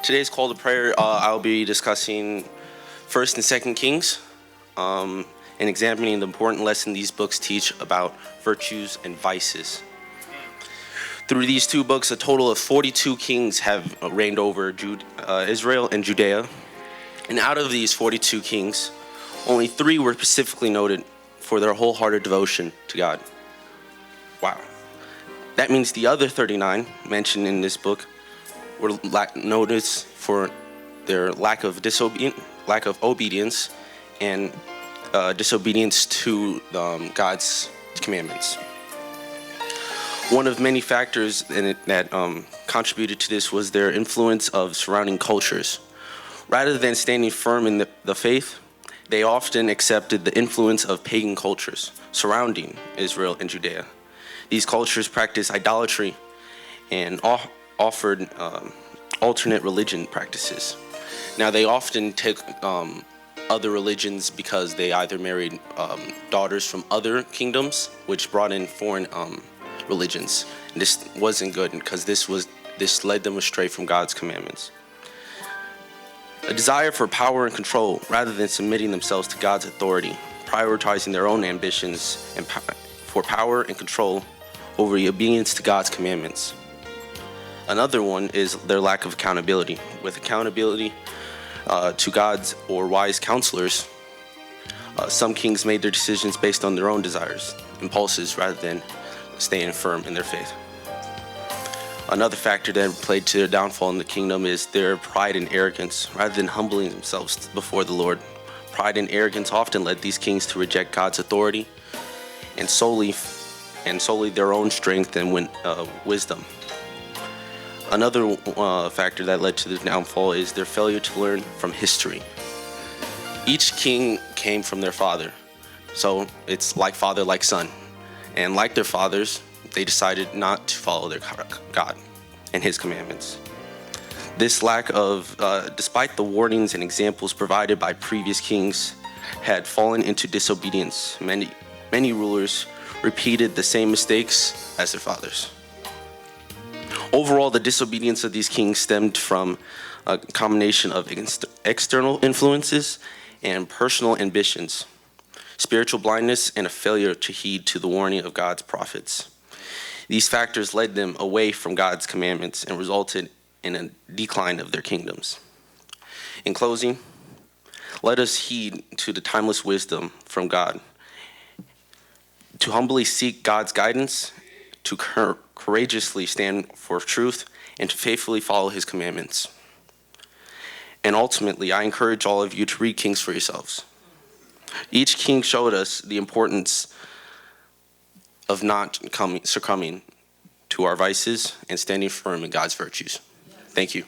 Today's call to prayer, I'll be discussing 1st and 2nd Kings, and examining the important lesson these books teach about virtues and vices. Through these two books, a total of 42 kings have reigned over Israel and Judea. And out of these 42 kings, only 3 were specifically noted for their wholehearted devotion to God. Wow. That means the other 39 mentioned in this book were noticed for their lack of obedience and disobedience to God's commandments. One of many factors that contributed to this was their influence of surrounding cultures. Rather than standing firm in the faith, they often accepted the influence of pagan cultures surrounding Israel and Judea. These cultures practiced idolatry and offered alternate religion practices. Now, they often took other religions because they either married daughters from other kingdoms, which brought in foreign religions. And this wasn't good because this led them astray from God's commandments. A desire for power and control rather than submitting themselves to God's authority, prioritizing their own ambitions and for power and control over the obedience to God's commandments. Another one is their lack of accountability. With accountability to God's or wise counselors, some kings made their decisions based on their own desires, impulses, rather than staying firm in their faith. Another factor that played to their downfall in the kingdom is their pride and arrogance. Rather than humbling themselves before the Lord, pride and arrogance often led these kings to reject God's authority and solely their own strength and wisdom. Another factor that led to their downfall is their failure to learn from history. Each king came from their father, so it's like father, like son. And like their fathers, they decided not to follow their God and his commandments. This lack of, despite the warnings and examples provided by previous kings, had fallen into disobedience. Many rulers repeated the same mistakes as their fathers. Overall, the disobedience of these kings stemmed from a combination of external influences and personal ambitions, spiritual blindness, and a failure to heed to the warning of God's prophets. These factors led them away from God's commandments and resulted in a decline of their kingdoms. In closing, let us heed to the timeless wisdom from God, to humbly seek God's guidance, to courageously stand for truth, and to faithfully follow his commandments. And ultimately, I encourage all of you to read Kings for yourselves. Each king showed us the importance of not succumbing to our vices and standing firm in God's virtues. Thank you.